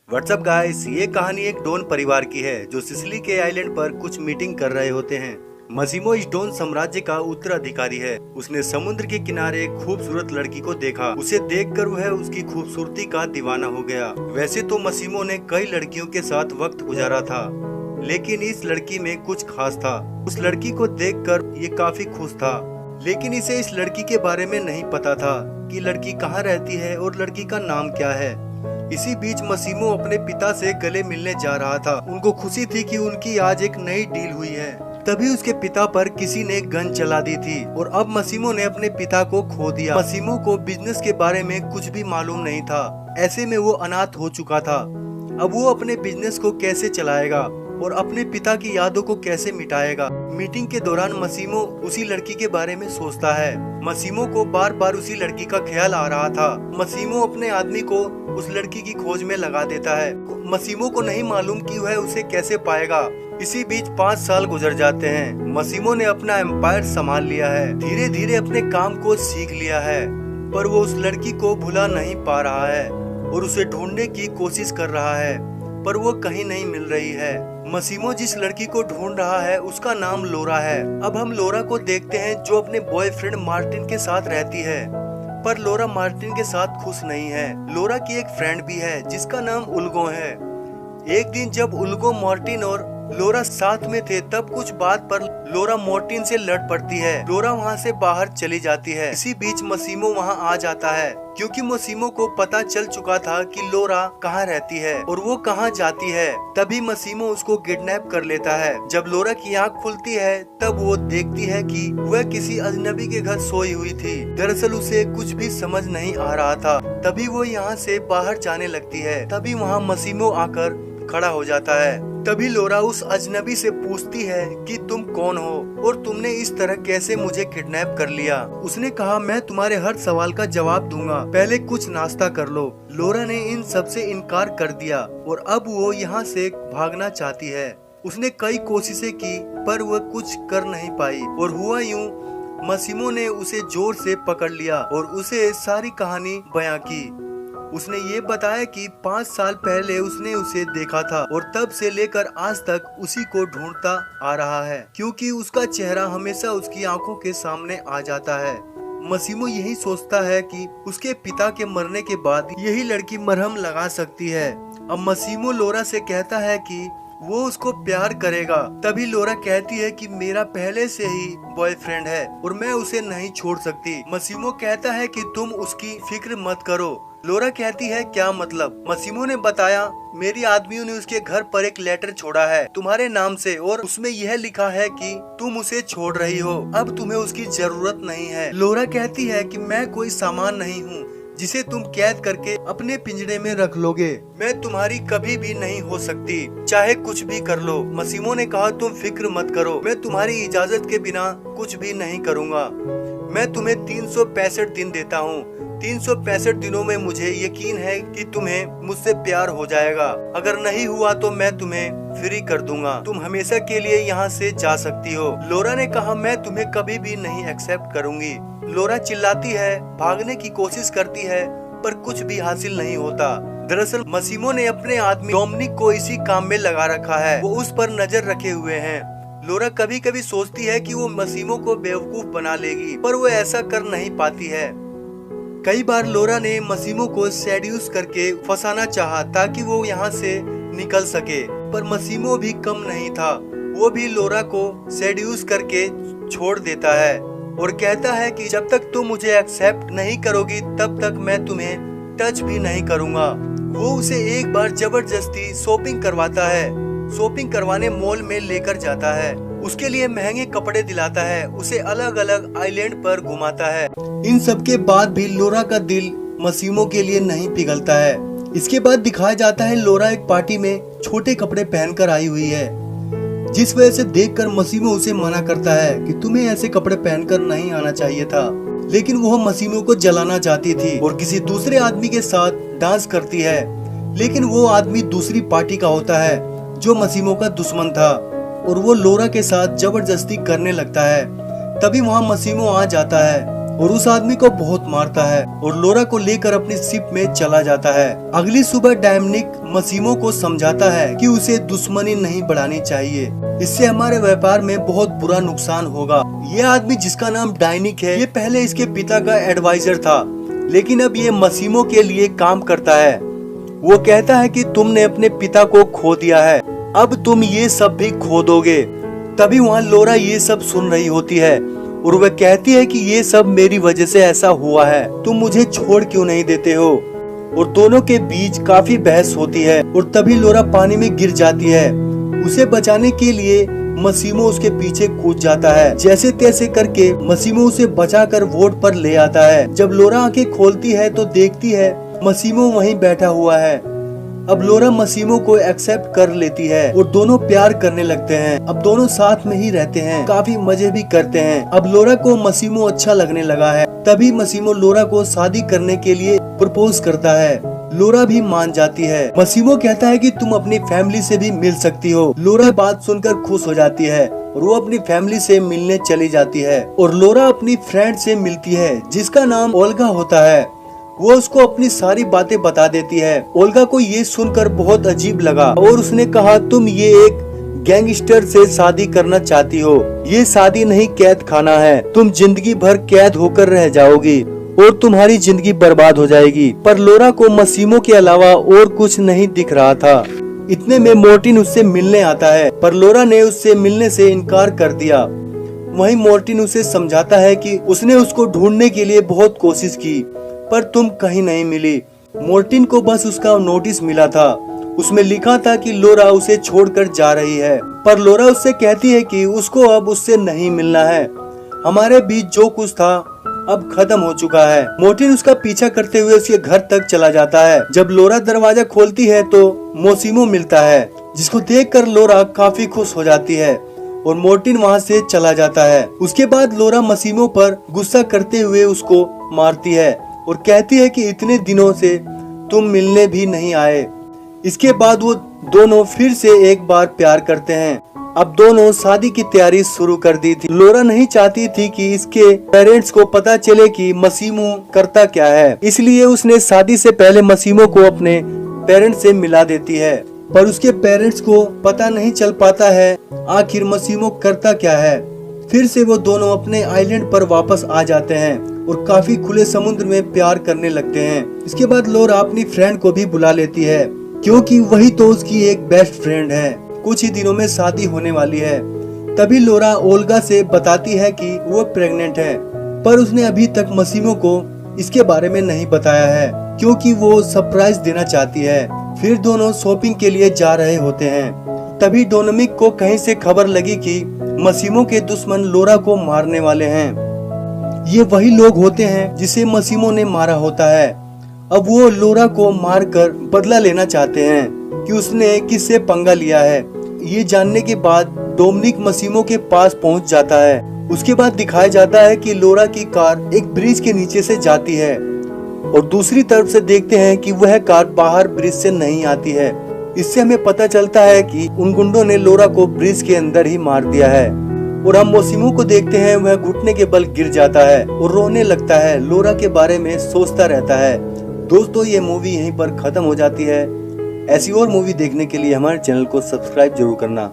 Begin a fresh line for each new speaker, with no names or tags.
WhatsApp guys, ये कहानी एक डोन परिवार की है जो सिसिली के आइलैंड पर कुछ मीटिंग कर रहे होते हैं। मसीमो इस डोन साम्राज्य का उत्तराधिकारी है। उसने समुद्र के किनारे एक खूबसूरत लड़की को देखा। उसे देखकर वह उसकी खूबसूरती का दीवाना हो गया। वैसे तो मसीमो ने कई लड़कियों के साथ वक्त गुजारा था, लेकिन इस लड़की में कुछ खास था। उस लड़की को देखकर ये काफी खुश था, लेकिन इसे इस लड़की के बारे में नहीं पता था कि लड़की कहाँ रहती है और लड़की का नाम क्या है। इसी बीच मसीमो अपने पिता से गले मिलने जा रहा था। उनको खुशी थी कि उनकी आज एक नई डील हुई है। तभी उसके पिता पर किसी ने गन चला दी थी और अब मसीमो ने अपने पिता को खो दिया। मसीमो को बिजनेस के बारे में कुछ भी मालूम नहीं था। ऐसे में वो अनाथ हो चुका था। अब वो अपने बिजनेस को कैसे चलाएगा और अपने पिता की यादों को कैसे मिटाएगा। मीटिंग के दौरान मसीमो उसी लड़की के बारे में सोचता है। मसीमो को बार बार उसी लड़की का ख्याल आ रहा था। मसीमो अपने आदमी को उस लड़की की खोज में लगा देता है। मसीमो को नहीं मालूम कि वह उसे कैसे पाएगा। इसी बीच 5 साल गुजर जाते हैं। मसीमो ने अपना एम्पायर संभाल लिया है, धीरे धीरे अपने काम को सीख लिया है, पर वो उस लड़की को भुला नहीं पा रहा है और उसे ढूंढने की कोशिश कर रहा है, पर वो कहीं नहीं मिल रही है। मसीमो जिस लड़की को ढूंढ रहा है उसका नाम लोरा है। अब हम लोरा को देखते हैं जो अपने बॉयफ्रेंड मार्टिन के साथ रहती है, पर लोरा मार्टिन के साथ खुश नहीं है। लोरा की एक फ्रेंड भी है जिसका नाम उल्गो है। एक दिन जब उल्गो, मार्टिन और लोरा साथ में थे, तब कुछ बात पर लोरा मार्टिन से लड़ पड़ती है। लोरा वहाँ से बाहर चली जाती है। इसी बीच मसीमो वहाँ आ जाता है, क्योंकि मसीमो को पता चल चुका था कि लोरा कहाँ रहती है और वो कहाँ जाती है। तभी मसीमो उसको किडनैप कर लेता है। जब लोरा की आँख खुलती है तब वो देखती है कि वह किसी अजनबी के घर सोई हुई थी। दरअसल उसे कुछ भी समझ नहीं आ रहा था। तभी वो यहाँ से बाहर जाने लगती है। तभी वहाँ मसीमो आकर खड़ा हो जाता है। तभी लोरा उस अजनबी से पूछती है कि तुम कौन हो और तुमने इस तरह कैसे मुझे किडनैप कर लिया। उसने कहा, मैं तुम्हारे हर सवाल का जवाब दूंगा, पहले कुछ नाश्ता कर लो। लोरा ने इन सब से इनकार कर दिया और अब वो यहाँ से भागना चाहती है। उसने कई कोशिशें की पर वह कुछ कर नहीं पाई और हुआ यूं, मसीमो ने उसे जोर से पकड़ लिया और उसे सारी कहानी बयां की। उसने ये बताया कि 5 साल पहले उसने उसे देखा था और तब से लेकर आज तक उसी को ढूंढता आ रहा है, क्योंकि उसका चेहरा हमेशा उसकी आंखों के सामने आ जाता है। मसीमो यही सोचता है कि उसके पिता के मरने के बाद यही लड़की मरहम लगा सकती है। अब मसीमो लोरा से कहता है कि वो उसको प्यार करेगा। तभी लोरा कहती है कि मेरा पहले से ही बॉयफ्रेंड है और मैं उसे नहीं छोड़ सकती। मसीमो कहता है कि तुम उसकी फिक्र मत करो। लोरा कहती है, क्या मतलब? मसीमो ने बताया, मेरी आदमियों ने उसके घर पर एक लेटर छोड़ा है तुम्हारे नाम से और उसमें यह लिखा है कि तुम उसे छोड़ रही हो, अब तुम्हें उसकी जरूरत नहीं है। लोरा कहती है कि मैं कोई सामान नहीं हूँ जिसे तुम कैद करके अपने पिंजरे में रख लोगे। मैं तुम्हारी कभी भी नहीं हो सकती, चाहे कुछ भी कर लो। मसीमो ने कहा, तुम फिक्र मत करो, मैं तुम्हारी इजाजत के बिना कुछ भी नहीं करूँगा। मैं तुम्हें 365 दिन देता हूँ। 365 दिनों में मुझे यकीन है कि तुम्हें मुझसे प्यार हो जाएगा। अगर नहीं हुआ तो मैं तुम्हें फ्री कर दूंगा। तुम हमेशा के लिए यहाँ से जा सकती हो। लोरा ने कहा, मैं तुम्हें कभी भी नहीं एक्सेप्ट करूंगी। लोरा चिल्लाती है, भागने की कोशिश करती है, पर कुछ भी हासिल नहीं होता। दरअसल मसीमो ने अपने आदमी डोमिनिक को इसी काम में लगा रखा है। वो उस पर नजर रखे हुए हैं। लोरा कभी कभी सोचती है कि वो मसीमो को बेवकूफ बना लेगी, पर वो ऐसा कर नहीं पाती है। कई बार लोरा ने मसीमो को सेड्यूस करके फंसाना चाहा ताकि वो यहाँ से निकल सके, पर मसीमो भी कम नहीं था। वो भी लोरा को सेड्यूस करके छोड़ देता है और कहता है कि जब तक तुम मुझे एक्सेप्ट नहीं करोगी तब तक मैं तुम्हें टच भी नहीं करूँगा। वो उसे एक बार जबरदस्ती शॉपिंग करवाता है। शॉपिंग करवाने मॉल में लेकर जाता है, उसके लिए महंगे कपड़े दिलाता है, उसे अलग अलग आइलैंड पर घुमाता है। इन सब के बाद भी लोरा का दिल मसीमो के लिए नहीं पिघलता है। इसके बाद दिखाया जाता है लोरा एक पार्टी में छोटे कपड़े पहनकर आई हुई है, जिस वजह से देखकर मसीमो उसे मना करता है कि तुम्हें ऐसे कपड़े पहनकर नहीं आना चाहिए था। लेकिन वह मसीमो को जलाना चाहती थी और किसी दूसरे आदमी के साथ डांस करती है, लेकिन वो आदमी दूसरी पार्टी का होता है जो मसीमो का दुश्मन था और वो लोरा के साथ जबरदस्ती करने लगता है। तभी वहाँ मसीमो आ जाता है और उस आदमी को बहुत मारता है और लोरा को लेकर अपनी शिप में चला जाता है। अगली सुबह डोमिनिक मसीमो को समझाता है कि उसे दुश्मनी नहीं बढ़ानी चाहिए, इससे हमारे व्यापार में बहुत बुरा नुकसान होगा। ये आदमी जिसका नाम डायनिक है, ये पहले इसके पिता का एडवाइजर था, लेकिन अब ये मसीमो के लिए काम करता है। वो कहता है कि तुमने अपने पिता को खो दिया है, अब तुम ये सब भी खो दोगे। तभी वहाँ लोरा ये सब सुन रही होती है और वह कहती है कि ये सब मेरी वजह से ऐसा हुआ है, तुम मुझे छोड़ क्यों नहीं देते हो। और दोनों के बीच काफी बहस होती है और तभी लोरा पानी में गिर जाती है। उसे बचाने के लिए मसीमो उसके पीछे कूद जाता है। जैसे तैसे करके मसीमो उसे बचाकर वोट पर ले आता है। जब लोरा आंखें खोलती है तो देखती है मसीमो वहीं बैठा हुआ है। अब लोरा मसीमो को एक्सेप्ट कर लेती है और दोनों प्यार करने लगते हैं। अब दोनों साथ में ही रहते हैं, काफी मजे भी करते हैं। अब लोरा को मसीमो अच्छा लगने लगा है। तभी मसीमो लोरा को शादी करने के लिए प्रपोज करता है। लोरा भी मान जाती है। मसीमो कहता है कि तुम अपनी फैमिली से भी मिल सकती हो। लोरा बात सुनकर खुश हो जाती है और वो अपनी फैमिली से मिलने चली जाती है। और लोरा अपनी फ्रेंड से मिलती है जिसका नाम ओल्गा होता है। वो उसको अपनी सारी बातें बता देती है। ओल्गा को ये सुनकर बहुत अजीब लगा और उसने कहा, तुम ये एक गैंगस्टर से शादी करना चाहती हो, ये शादी नहीं कैद खाना है, तुम जिंदगी भर कैद होकर रह जाओगी और तुम्हारी जिंदगी बर्बाद हो जाएगी। पर लोरा को मसीमो के अलावा और कुछ नहीं दिख रहा था। इतने में मोर्टिन उससे मिलने आता है, पर लोरा ने उससे मिलने से इनकार कर दिया। वहीं मोर्टिन उसे समझाता है कि उसने उसको ढूंढने के लिए बहुत कोशिश की, पर तुम कहीं नहीं मिली। मोर्टिन को बस उसका नोटिस मिला था, उसमें लिखा था कि लोरा उसे छोड़कर जा रही है। पर लोरा उससे कहती है कि उसको अब उससे नहीं मिलना है, हमारे बीच जो कुछ था अब खत्म हो चुका है। मोर्टिन उसका पीछा करते हुए उसके घर तक चला जाता है। जब लोरा दरवाजा खोलती है तो मसीमो मिलता है, जिसको देखकर लोरा काफी खुश हो जाती है और मोर्टिन वहाँ से चला जाता है। उसके बाद लोरा मसीमो पर गुस्सा करते हुए उसको मारती है और कहती है कि इतने दिनों से तुम मिलने भी नहीं आए। इसके बाद वो दोनों फिर से एक बार प्यार करते हैं। अब दोनों शादी की तैयारी शुरू कर दी थी। लोरा नहीं चाहती थी कि इसके पेरेंट्स को पता चले कि मसीमो करता क्या है, इसलिए उसने शादी से पहले मसीमो को अपने पेरेंट्स से मिला देती है। पर उसके पेरेंट्स को पता नहीं चल पाता है आखिर मसीमो करता क्या है। फिर से वो दोनों अपने आइलैंड पर वापस आ जाते हैं और काफी खुले समुद्र में प्यार करने लगते हैं। इसके बाद लोरा अपनी फ्रेंड को भी बुला लेती है, क्योंकि वही तो उसकी एक बेस्ट फ्रेंड है। कुछ ही दिनों में शादी होने वाली है। तभी लोरा ओल्गा से बताती है कि वो प्रेग्नेंट है, पर उसने अभी तक मसीमो को इसके बारे में नहीं बताया है, क्योंकि वो सरप्राइज देना चाहती है। फिर दोनों शॉपिंग के लिए जा रहे होते हैं। तभी डोमिनिक को कहीं से खबर लगी कि मसीमो के दुश्मन लोरा को मारने वाले हैं। ये वही लोग होते हैं जिसे मसीमो ने मारा होता है। अब वो लोरा को मारकर बदला लेना चाहते हैं कि उसने किससे पंगा लिया है। ये जानने के बाद डोमिनिक मसीमो के पास पहुंच जाता है। उसके बाद दिखाया जाता है कि लोरा की कार एक ब्रिज के नीचे से जाती है और दूसरी तरफ से देखते हैं कि वह कार बाहर ब्रिज से नहीं आती है। इससे हमें पता चलता है कि उन गुंडों ने लोरा को ब्रिज के अंदर ही मार दिया है। और हम मसीमो को देखते हैं, वह घुटने के बल गिर जाता है और रोने लगता है, लोरा के बारे में सोचता रहता है। दोस्तों, ये मूवी यहीं पर खत्म हो जाती है। ऐसी और मूवी देखने के लिए हमारे चैनल को सब्सक्राइब जरूर करना।